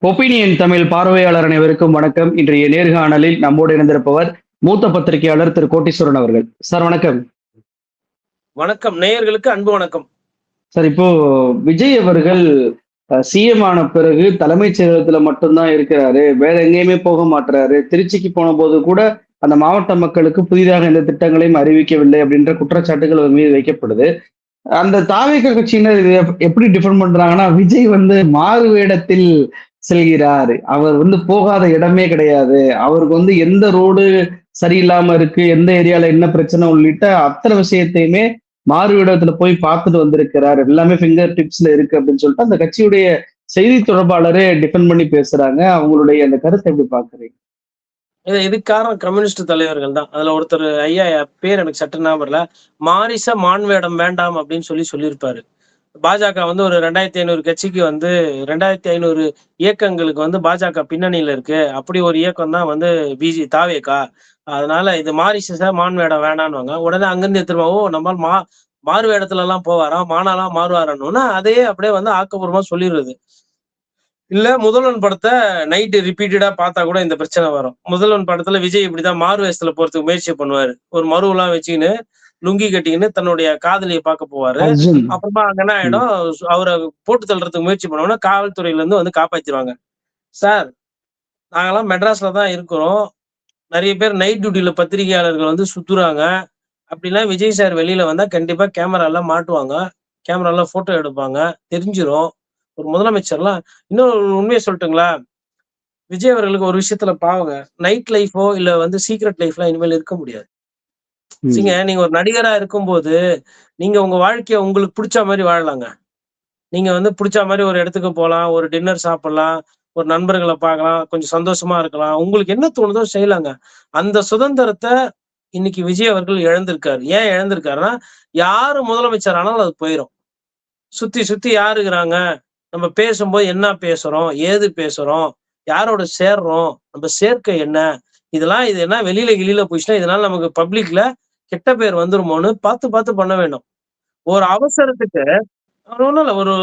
Opinion Tamil பார்வையாளர் அனைவருக்கும் வணக்கம். இன்றைய நேர்காணலில் நம்மோடு இணைந்திருப்பவர் மூத்த பத்திரிகையாளர் திரு கோட்டீஸ்வரன் அவர்கள். சார் வணக்கம். வணக்கம். நேயர்களுக்கு அன்பு வணக்கம். சார், இப்போ விஜய் அவர்கள் சிஎம் ஆன பிறகு தலைமைச் செயலகத்துல மட்டும்தான் இருக்கிறாரு, வேற எங்கேயுமே போக மாட்டுறாரு. திருச்சிக்கு போன போது கூட அந்த மாவட்ட மக்களுக்கு புதிதாக எந்த திட்டங்களையும் அறிவிக்கவில்லை அப்படின்ற குற்றச்சாட்டுகள் அவர் மீது வைக்கப்படுது. அந்த தாவேக கட்சியினர் இதை எப்படி டிஃபெண்ட் பண்றாங்கன்னா, விஜய் மாறு வேடத்தில் செல்கிறார், அவர் போகாத இடமே கிடையாது, அவருக்கு எந்த ரோடு சரியில்லாம இருக்கு, எந்த ஏரியால என்ன பிரச்சனை உள்ளிட்ட அத்தனை விஷயத்தையுமே மாறு வேடத்துல போய் பார்த்துட்டு வந்திருக்கிறார், எல்லாமே ஃபிங்கர் டிப்ஸ்ல இருக்கு அப்படின்னு சொல்லிட்டு அந்த கட்சியுடைய செய்தி தொடர்பாளரே டிஃபெண்ட் பண்ணி பேசுறாங்க. அவங்களுடைய அந்த கருத்தை எப்படி பாக்குறீங்க? இதுக்கு காரணம் கம்யூனிஸ்ட் தலைவர்கள் தான். அதுல ஒருத்தர், ஐயா பேர் எனக்கு சட்ட ஞாபகம் இல்ல, மாரிச மான்வேடம் வேண்டாம் அப்படின்னு சொல்லியிருப்பாரு. பாஜக ஒரு 2500 கட்சிக்கு 2500 இயக்கங்களுக்கு பாஜக பின்னணியில இருக்கு. அப்படி ஒரு இயக்கம் தான் தாவேகா. அதனால இது மாரிச மான்வேடம் வேணான்னு உடனே அங்கிருந்து எடுத்துருவா, நம்ம மாறு வேடத்துல எல்லாம் போவாராம், மானாலாம் மாறுவாரன்னு அதையே அப்படியே ஆக்கப்பூர்வமா சொல்லிடுறது. இல்ல முதல்வன் படத்தை நைட்டு ரிப்பீட்டடா பார்த்தா கூட இந்த பிரச்சனை வரும். முதல்வன் படத்துல விஜய் இப்படிதான் மாறு வேஷத்துல போறதுக்கு முயற்சி பண்ணுவாரு. ஒரு மருவெல்லாம் வச்சுக்கின்னு லுங்கி கட்டிக்கின்னு தன்னுடைய காதலியை பார்க்க போவாரு. அப்புறமா அங்க என்ன ஆயிடும், அவரை போட்டு தள்ளுறதுக்கு முயற்சி பண்ணுவோம்னா காவல்துறையில இருந்து காப்பாத்திடுவாங்க. சார், நாங்கெல்லாம் மெட்ராஸ்ல தான் இருக்கிறோம், நிறைய பேர் நைட் டியூட்டில பத்திரிகையாளர்கள் சுத்துறாங்க. அப்படிலாம் விஜய் சார் வெளியில வந்தா கண்டிப்பா கேமரா எல்லாம் மாட்டுவாங்க, கேமரா எல்லாம் போட்டோ எடுப்பாங்க, தெரிஞ்சிரும். ஒரு முதலமைச்சர்லாம் இன்னொரு உண்மையை சொல்லட்டுங்களா, விஜய் அவர்களுக்கு ஒரு விஷயத்துல பாவங்க, நைட் லைஃபோ இல்ல சீக்ரெட் லைஃப்லாம் இனிமேல் இருக்க முடியாது. நீங்க ஒரு நடிகரா இருக்கும்போது நீங்க உங்க வாழ்க்கைய உங்களுக்கு பிடிச்ச மாதிரி வாழலாங்க. நீங்க பிடிச்ச மாதிரி ஒரு இடத்துக்கு போகலாம், ஒரு டின்னர் சாப்பிடலாம், ஒரு நண்பர்களை பார்க்கலாம், கொஞ்சம் சந்தோஷமா இருக்கலாம், உங்களுக்கு என்ன தோணுதோ செய்யலாங்க. அந்த சுதந்திரத்தை இன்னைக்கு விஜய் அவர்கள் இழந்திருக்காரு. ஏன் இழந்திருக்காருன்னா, யாரு முதலமைச்சர் ஆனாலும் அது போயிடும். சுத்தி சுத்தி யாரு இருக்கிறாங்க, நம்ம பேசும்போது என்ன பேசுறோம், ஏது பேசுறோம், யாரோட சேர்றோம், நம்ம சேர்க்கை என்ன, இதெல்லாம் இது என்ன வெளியில போயிடுச்சுன்னா இதனால நமக்கு பப்ளிக்ல கெட்ட பேர் வந்துருமோன்னு பார்த்து பார்த்து பண்ண வேண்டும். ஒரு அவசரத்துக்கு ஒண்ணும் இல்ல, ஒரு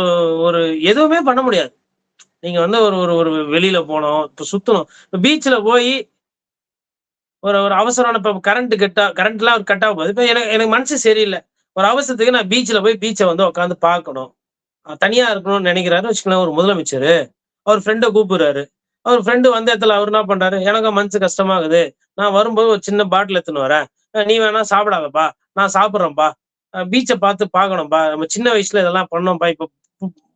ஒரு எதுவுமே பண்ண முடியாது. நீங்க ஒரு ஒரு ஒரு வெளியில போனோம், இப்ப சுத்தணும், இப்ப பீச்ல போய் ஒரு ஒரு அவசரம், இப்ப கரண்ட்லாம் கட் ஆக போகுது. இப்ப எனக்கு எனக்கு மனசு சரியில்லை, ஒரு அவசரத்துக்கு நான் பீச்ல போய் பீச்சை உட்காந்து பார்க்கணும், தனியா இருக்கணும்னு நினைக்கிறாரு வச்சுக்கலாம். ஒரு முதலமைச்சர் அவர் ஃப்ரெண்டை கூப்பிடுறாரு, அவர் ஃப்ரெண்டு வந்த இடத்துல அவர் என்ன பண்றாரு, எனக்கு மனசு கஷ்டமாகுது, நான் வரும்போது ஒரு சின்ன பாட்டில் எடுத்துன்னு வரேன், நீ வேணா சாப்பிடாதப்பா, நான் சாப்பிட்றேன்ப்பா, பீச்சை பார்த்து பார்க்கணும்ப்பா, நம்ம சின்ன வயசுல இதெல்லாம் பண்ணோம்ப்பா, இப்ப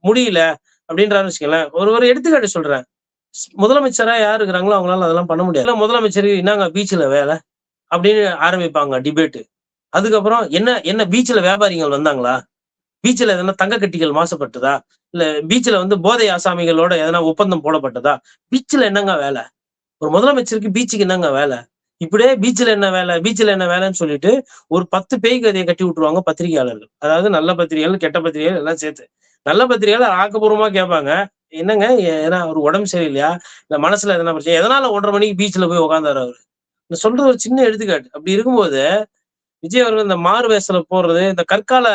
முடியல அப்படின்றாரு வச்சுக்கல. ஒரு எடுத்துக்காட்டு சொல்றேன். முதலமைச்சரா யார் இருக்கிறாங்களோ அவங்களால அதெல்லாம் பண்ண முடியாது. முதலமைச்சருக்கு என்னங்க பீச்ல வேலை அப்படின்னு ஆரம்பிப்பாங்க டிபேட்டு. அதுக்கப்புறம் என்ன என்ன பீச்ல வியாபாரிகள் வந்தாங்களா, பீச்ல எதனா தங்க கட்டிகள் மாசப்பட்டதா, இல்ல பீச்ல போதை ஆசாமிகளோட எதனா ஒப்பந்தம் போடப்பட்டதா, பீச்ல என்னங்க வேலை, ஒரு முதலமைச்சருக்கு பீச்சுக்கு என்னங்க வேலை, இப்படியே பீச்ல என்ன வேலை, பீச்ல என்ன வேலைன்னு சொல்லிட்டு ஒரு 10 பேய் கதையை கட்டி விட்டுருவாங்க பத்திரிகையாளர்கள். அதாவது நல்ல பத்திரிகைகள் கெட்ட பத்திரிகைகள் எல்லாம் சேர்த்து. நல்ல பத்திரிகையாளர் ஆக்கப்பூர்வமா கேட்பாங்க, என்னங்க ஏன்னா ஒரு உடம்பு சரியில்லையா, இல்ல மனசுல எதனா பிரச்சனை, எதனால 1:30 மணிக்கு பீச்ல போய் உட்காந்தாரு அவரு, சொல்ற ஒரு சின்ன எடுத்துக்காட்டு. அப்படி இருக்கும்போது விஜய் அவர்கள் இந்த மாறு வேஷத்துல போறது, இந்த கற்கால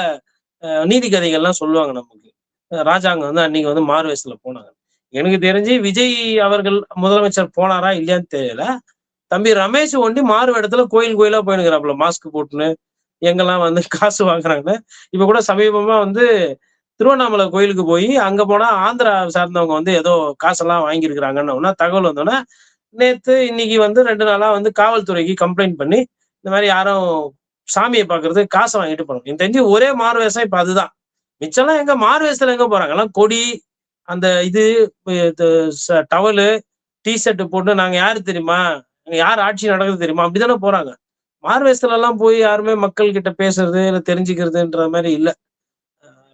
நீதி கதைகள்லாம் சொல்லுவாங்க நமக்கு. ராஜாங்க அன்னைக்கு மாறு வேஷத்துல போனாங்க. எனக்கு தெரிஞ்சு விஜய் அவர்கள் முதலமைச்சர் போனாரா இல்லையான்னு தெரியல. தம்பி ரமேஷ் ஒண்டி மாறு வேடத்துல கோயில் கோயிலா போயினுக்கிறாப்புல, மாஸ்க் போட்டுன்னு எங்கெல்லாம் காசு வாங்குறாங்கன்னு. இப்ப கூட சமீபமா திருவண்ணாமலை கோயிலுக்கு போய் அங்க போனா ஆந்திரா சார்ந்தவங்க ஏதோ காசெல்லாம் வாங்கியிருக்கிறாங்கன்னு தகவல் வந்தோன்னா, நேத்து இன்னைக்கு 2 நாளா காவல்துறைக்கு கம்ப்ளைண்ட் பண்ணி இந்த மாதிரி யாரும் சாமியை பாக்குறது காசை வாங்கிட்டு போறோம். எனக்கு தெரிஞ்சு ஒரே மாறு வேஷம் இப்ப அதுதான். மிச்சம்லாம் எங்க மாறு வேஷத்துல எங்க போறாங்க, எல்லாம் கொடி, அந்த இது டவலு, டி-ஷர்ட் போட்டு நாங்க யாரு தெரியுமா, யார் ஆட்சி நடக்குது தெரியுமா, அப்படித்தானே போறாங்க. மாறு வேஷத்துல எல்லாம் போய் யாருமே மக்கள் கிட்ட பேசுறது இல்ல தெரிஞ்சுக்கிறதுன்ற மாதிரி இல்ல.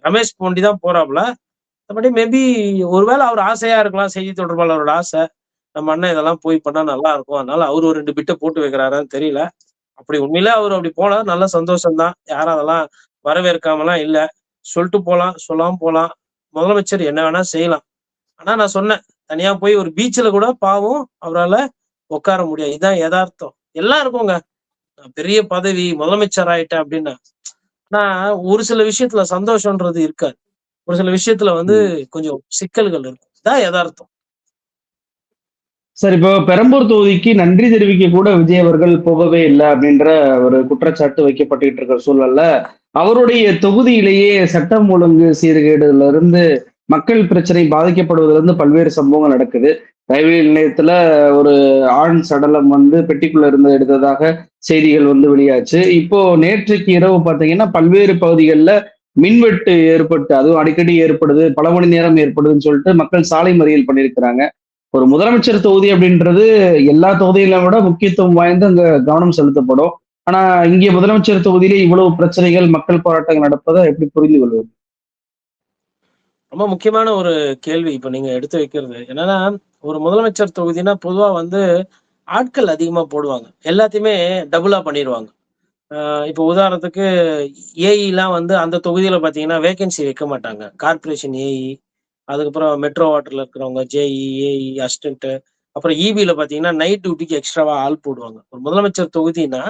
ரமேஷ் போண்டி தான் போறாப்புல. மற்றபடி மேபி ஒருவேளை அவர் ஆசையா இருக்கலாம், செய்தி தொடர்பாளரோட ஆசை, நம்ம அண்ணன் இதெல்லாம் போய் பண்ணா நல்லா இருக்கும், அதனால அவரு ஒரு 2 பிட்டை போட்டு வைக்கிறாரான்னு தெரியல. அப்படி உண்மையில அவர் அப்படி போனா நல்ல சந்தோஷம் தான், யாரும் அதெல்லாம் வரவேற்காமலாம் இல்ல. சொல்லிட்டு போலாம், சொல்லாம போலாம், முதலமைச்சர் என்ன வேணா செய்யலாம். ஆனா நான் சொன்னேன், தனியா போய் ஒரு பீச்ல கூட பாவம் அவரால உட்கார முடியாது. இதுதான் யதார்த்தம். எல்லாம் இருக்குங்க, பெரிய பதவி முதலமைச்சர் ஆயிட்டேன் அப்படின்னா. ஆனா ஒரு சில விஷயத்துல சந்தோஷம்ன்றது இருக்காது, ஒரு சில விஷயத்துல கொஞ்சம் சிக்கல்கள் இருக்கும். இதான் யதார்த்தம். சார், இப்போ பெரம்பூர் தொகுதிக்கு நன்றி தெரிவிக்க கூட விஜய் அவர்கள் போகவே இல்ல அப்படின்ற ஒரு குற்றச்சாட்டு வைக்கப்பட்டுட்டு இருக்கிற சூழல்ல, அவருடைய தொகுதியிலேயே சட்டம் ஒழுங்கு சீர்கேடுல இருந்து மக்கள் பிரச்சனை பாதிக்கப்படுவதிலிருந்து பல்வேறு சம்பவங்கள் நடக்குது. ரயில்வே நிலையத்துல ஒரு ஆண் சடலம் வந்து பெட்டிக்குள்ள இருந்து எடுத்ததாக செய்திகள் வந்து வெளியாச்சு. இப்போ நேற்றைக்கு இரவு பார்த்தீங்கன்னா, பல்வேறு பகுதிகள்ல மின்வெட்டு ஏற்பட்டு, அதுவும் அடிக்கடி ஏற்படுது, பல மணி நேரம் ஏற்படுதுன்னு சொல்லிட்டு மக்கள் சாலை மறியல் பண்ணியிருக்கிறாங்க. ஒரு முதலமைச்சர் தொகுதி அப்படின்றது எல்லா தொகுதிகளை விட முக்கியத்துவம் வாய்ந்த அங்க கவனம் செலுத்தப்படும். ஆனா இங்கே முதலமைச்சர் தொகுதியிலே இவ்வளவு பிரச்சனைகள், மக்கள் போராட்டங்கள் நடப்பதை எப்படி புரிந்து கொள்வது? ரொம்ப முக்கியமான ஒரு கேள்வி இப்ப நீங்க எடுத்து வைக்கிறது. என்னன்னா, ஒரு முதலமைச்சர் தொகுதின்னா பொதுவா வந்து ஆட்கள் அதிகமா போடுவாங்க. எல்லாத்தையுமே டபுளா பண்ணிருவாங்க. இப்போ உதாரணத்துக்கு ஏஇலாம் வந்து அந்த தொகுதியில பார்த்தீங்கன்னா, வேக்கன்சி வைக்க மாட்டாங்க. கார்ப்பரேஷன் ஏஇ, அதுக்கப்புறம் மெட்ரோ வாட்டர்ல இருக்கிறவங்க ஜேஇ, ஏஇ, அசிஸ்டன்ட், அப்புறம் ஈபில பார்த்தீங்கன்னா, நைட் டியூட்டிக்கு எக்ஸ்ட்ராவா ஆள் போடுவாங்க. ஒரு முதலமைச்சர் தொகுதின்னா,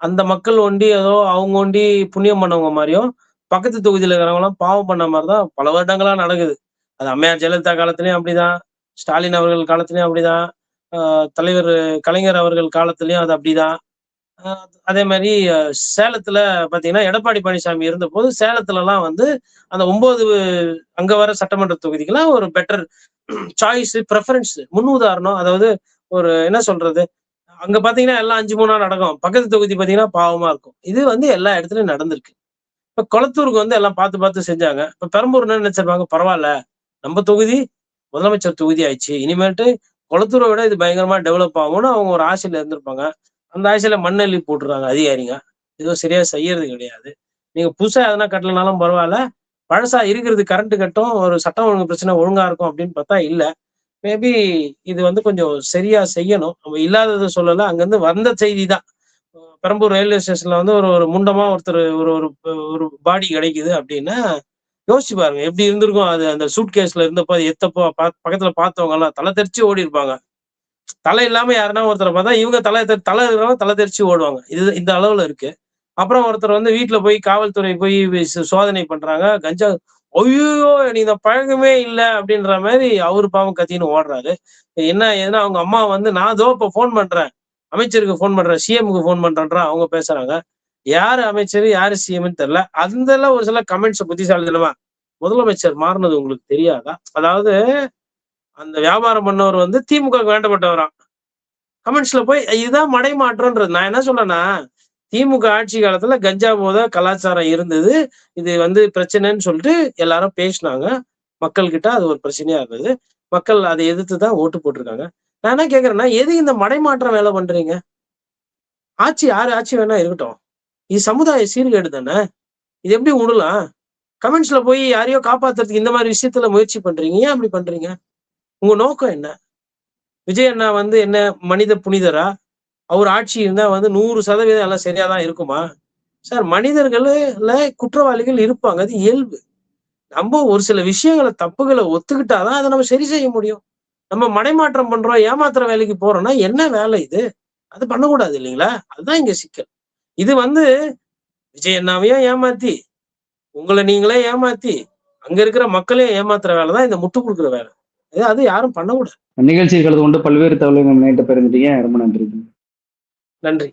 அந்த மக்கள் ஒண்டி ஏதோ அவங்க ஒண்டி புண்ணியம் பண்ணவங்க மாரியும், பக்கத்து தொகுதியில இருக்கிறவங்கலாம் பாவம் பண்ண மாரி தான் பல வருடங்களா நடக்குது. அது அம்மையார் ஜெயலலிதா காலத்திலயும் அப்படிதான். ஸ்டாலின் அவர்கள் காலத்திலயும் அப்படிதான். அ தலைவர் கலைஞர் அவர்கள் காலத்திலயும் அது அப்படிதான். அ அதே மாரி சேலத்துல பார்த்தீங்கன்னா, எடப்பாடி பழனிசாமி இருந்தபோது சேலத்துலலாம் வந்து அந்த 9 அங்க வர சட்டமன்ற தொகுதிக்கெல்லாம் ஒரு பெட்டர் சாய்ஸ், பிரெஃபரன்ஸ் முன்னுதாரணம். அதாவது ஒரு என்ன சொல்றது? அங்க பார்த்தீங்கன்னா, எல்லாம் 5, 3 நடக்கும். பக்கத்து தொகுதி பார்த்தீங்கன்னா, பாவமா இருக்கும். இது வந்து எல்லா இடத்துலயும் நடந்திருக்கு. இப்ப கொளத்தூருக்கு வந்து எல்லாம் பார்த்து, பார்த்து செஞ்சாங்க. இப்ப பெரம்பூர் என்ன நினைச்சிருப்பாங்க, பரவால்ல. நம்ம தொகுதி முதலமைச்சர் தொகுதி ஆயிடுச்சு. இனிமேட்டு கொளத்தூர விட இது பயங்கரமா டெவலப் ஆகும்னு அவங்க ஒரு ஆசையில இருந்திருப்பாங்க. அந்த ஆசையில மண்ணள்ளி போட்டுறாங்க அதிகாரிங்க. எதுவும் சரியா செய்யறது கிடையாது. நீங்க புதுசா எதனா கட்டலனாலும் பரவால்ல. பழசா இருக்கிறது கரண்ட் கட்டும், ஒரு சட்டம் ஒழுங்கு பிரச்சனை ஒழுங்கா இருக்கும் அப்படின்னு பார்த்தா இல்ல. மேபி இது வந்து கொஞ்சம் சரியா செய்யணும். நம்ம இல்லாதத சொல்லல. அங்கருந்து வந்த செய்தி தான். பெரம்பூர் ரயில்வே ஸ்டேஷன்ல வந்து ஒரு ஒரு முண்டமா ஒருத்தர் ஒரு ஒரு ஒரு பாடி கிடைக்குது அப்படின்னா, யோசிச்சு பாருங்க. எப்படி இருந்திருக்கும் அது அந்த சூட்கேஸ்ல இருந்தப்போ, அது எத்தப்போ பக்கத்துல பார்த்தவங்கலாம் தல தெறிச்சு ஓடிருப்பாங்க. தலை இல்லாம யாருன்னா ஒருத்தர பார்த்தா, இவங்க தலை இருக்கிறவங்க தல தெறிச்சு ஓடுவாங்க. இது இந்த அளவுல இருக்கு. அப்புறம் ஒருத்தர் வந்து வீட்ல போய் காவல்துறை போய் சோதனை பண்றாங்க. கஞ்சா "ஐய்யயோ! எனக்கு இந்த பழக்கமே இல்ல" அப்படின்ற மாரி அவரு பாவம் கத்தின்னு ஓடுறாரு. என்ன ஏதுன்னா அவங்க அம்மா வந்து, "நான் இதோ இப்ப ஃபோன் பண்றேன். அமைச்சருக்கு ஃபோன் பண்றேன். சிஎம்க்கு ஃபோன் பண்றேன்றான்." அவங்க பேசுறாங்க. யாரு அமைச்சரு? யாரு சிஎம்ன்னு தெரியல. அதுல ஒரு சில கமெண்ட்ஸ் புத்திசாலித்தனமா, முதலமைச்சர் மாறுனது உங்களுக்கு தெரியாதா? அதாவது அந்த வியாபாரம் பண்ணவர் வந்து திமுகவுக்கு வேண்டப்பட்டவராம். கமெண்ட்ஸ்ல போய் இதுதான் மடைமாற்றம்ன்றது. நான் என்ன சொல்றேன்னா, திமுக ஆட்சி காலத்துல கஞ்சா போத கலாச்சாரம் இருந்தது. இது வந்து பிரச்சனைன்னு சொல்லிட்டு எல்லாரும் பேசினாங்க. மக்கள் கிட்ட அது ஒரு பிரச்சனையா இருந்தது. மக்கள் அதை எதிர்த்து தான் ஓட்டு போட்டுருக்காங்க. நான் என்ன கேட்கிறேன்னா, எதுக்கு இந்த மடைமாற்றம் வேலை பண்றீங்க? ஆட்சி யாரு ஆட்சி வேணா இருக்கட்டும். இது சமுதாய சீர்கேடு தானே! இது எப்படி விடலாம்? கமெண்ட்ஸ்ல போய் யாரையோ காப்பாத்துறதுக்கு இந்த மாரி விஷயத்துல முயற்சி பண்றீங்க. ஏன் அப்படி பண்றீங்க? உங்க நோக்கம் என்ன? விஜய் அண்ணா வந்து என்ன மனித புனிதரா? அவர் ஆட்சி இருந்தா வந்து 100% எல்லாம் சரியா தான் இருக்குமா? சார், மனிதர்கள்ல குற்றவாளிகள் இருப்பாங்க. அது இயல்பு. நம்ம ஒரு சில விஷயங்கள தப்புகள ஒத்துக்கிட்டா தான் அத நம்ம சரி செய்ய முடியும். நம்ம மடைமாற்றம் பண்றோம், ஏமாத்துற வேலைக்கு போறோம்னா என்ன வேலை இது? அது பண்ணக்கூடாது இல்லைங்களா? அதுதான் இங்க சிக்கல். இது வந்து விஜய் அண்ணாவையும் ஏமாத்தி, உங்கள நீங்களே ஏமாத்தி, அங்க இருக்கிற மக்களையும் ஏமாத்துற வேலை தான் இந்த முட்டு குடுக்குற வேலை. அது யாரும் பண்ணக்கூடாது. நிகழ்ச்சியில் கலந்து கொண்டு பல்வேறு தகவல்களை நம்ம நேற்று பகிர்ந்துட்டீங்க. ரொம்ப நன்றி. நன்றி.